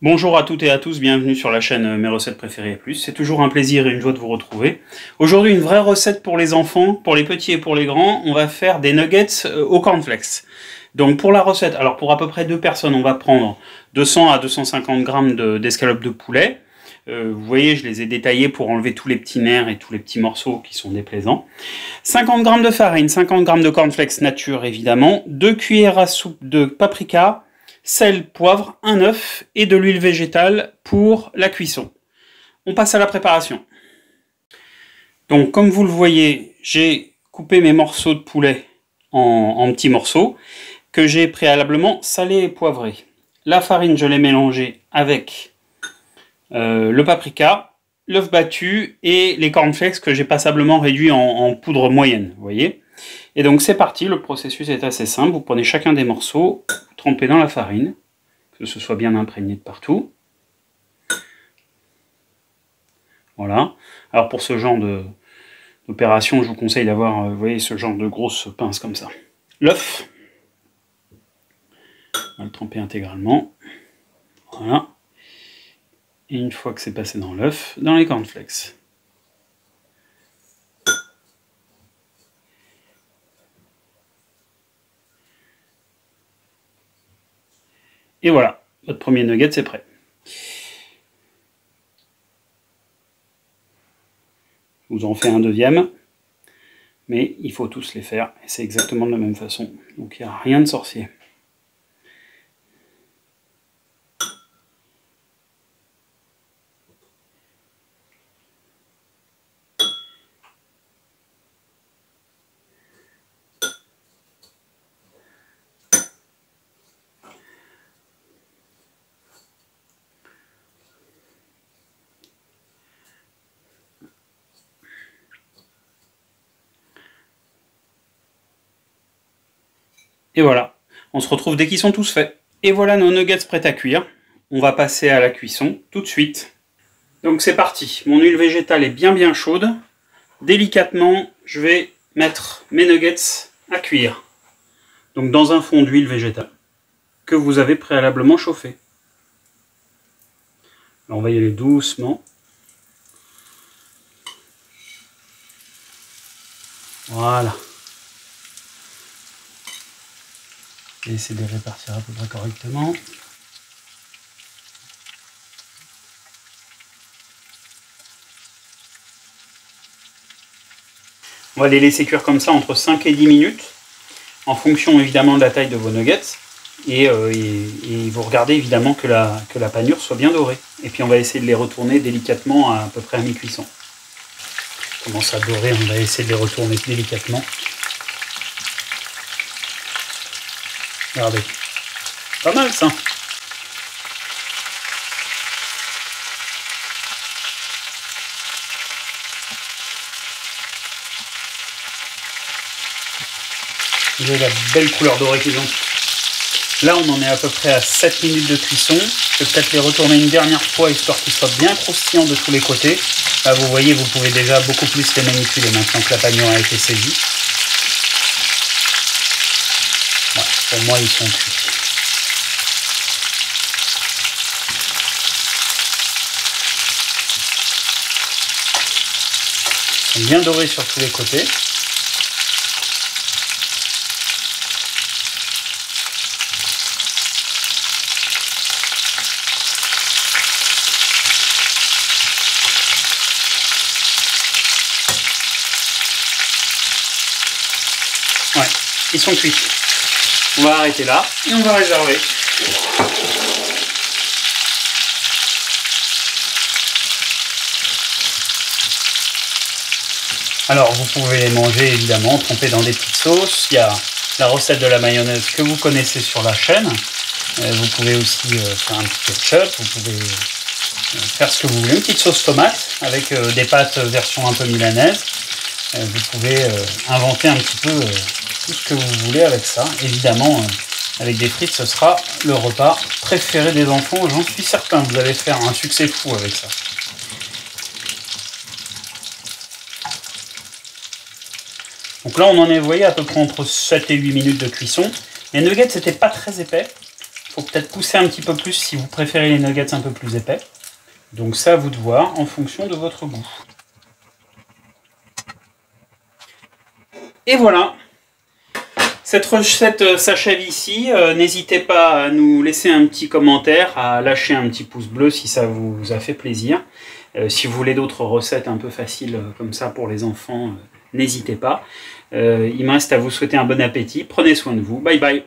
Bonjour à toutes et à tous, bienvenue sur la chaîne Mes recettes préférées et plus. C'est toujours un plaisir et une joie de vous retrouver. Aujourd'hui, une vraie recette pour les enfants, pour les petits et pour les grands. On va faire des nuggets au cornflakes. Donc pour la recette, alors pour à peu près 2 personnes, on va prendre 200 à 250 grammes d'escalope de poulet. Vous voyez, je les ai détaillés pour enlever tous les petits nerfs et tous les petits morceaux qui sont déplaisants. 50 grammes de farine, 50 grammes de cornflakes nature évidemment, 2 cuillères à soupe de paprika, sel, poivre, un œuf et de l'huile végétale pour la cuisson. On passe à la préparation. Donc comme vous le voyez, j'ai coupé mes morceaux de poulet en petits morceaux que j'ai préalablement salés et poivrés. La farine, je l'ai mélangée avec le paprika, l'œuf battu et les cornflakes que j'ai passablement réduits en poudre moyenne, vous voyez. Et donc c'est parti, le processus est assez simple. Vous prenez chacun des morceaux, vous trempez dans la farine, que ce soit bien imprégné de partout. Voilà. Alors pour ce genre d'opération, je vous conseille d'avoir, vous voyez, ce genre de grosse pince comme ça. L'œuf, on va le tremper intégralement. Voilà. Et une fois que c'est passé dans l'œuf, dans les cornflakes. Et voilà, votre premier nugget c'est prêt. Je vous en fais un deuxième, mais il faut tous les faire, et c'est exactement de la même façon. Donc il n'y a rien de sorcier. Et voilà, on se retrouve dès qu'ils sont tous faits. Et voilà nos nuggets prêts à cuire. On va passer à la cuisson tout de suite. Donc c'est parti, mon huile végétale est bien chaude. Délicatement, je vais mettre mes nuggets à cuire. Donc dans un fond d'huile végétale que vous avez préalablement chauffé. Alors on va y aller doucement. Voilà. Et essayer de les répartir à peu près correctement. On va les laisser cuire comme ça entre 5 et 10 minutes, en fonction évidemment de la taille de vos nuggets. Et vous regardez évidemment que la panure soit bien dorée. Et puis on va essayer de les retourner délicatement à peu près à mi-cuisson. Commence à dorer, on va essayer de les retourner délicatement. Regardez, pas mal ça. Vous voyez la belle couleur dorée qu'ils ont. Là, on en est à peu près à 7 minutes de cuisson. Je vais peut-être les retourner une dernière fois, histoire qu'ils soient bien croustillants de tous les côtés. Là, vous voyez, vous pouvez déjà beaucoup plus les manipuler maintenant que la panure a été saisie. Voilà, pour moi, ils sont cuits. Ils sont bien dorés sur tous les côtés. Ouais, ils sont cuits. On va arrêter là et on va réserver. Alors vous pouvez les manger évidemment trempés dans des petites sauces. Il y a la recette de la mayonnaise que vous connaissez sur la chaîne. Vous pouvez aussi faire un petit ketchup. Vous pouvez faire ce que vous voulez. Une petite sauce tomate avec des pâtes version un peu milanaise. Vous pouvez inventer un petit peu tout ce que vous voulez avec ça. Évidemment, avec des frites, ce sera le repas préféré des enfants. J'en suis certain, vous allez faire un succès fou avec ça. Donc là, on en est, vous voyez, à peu près entre 7 et 8 minutes de cuisson. Les nuggets, c'était pas très épais. faut peut-être pousser un petit peu plus si vous préférez les nuggets un peu plus épais. Donc ça, à vous de voir en fonction de votre goût. Et voilà, cette recette s'achève ici. N'hésitez pas à nous laisser un petit commentaire, à lâcher un petit pouce bleu si ça vous a fait plaisir. Si vous voulez d'autres recettes un peu faciles comme ça pour les enfants, n'hésitez pas. Il me reste à vous souhaiter un bon appétit. Prenez soin de vous. Bye bye.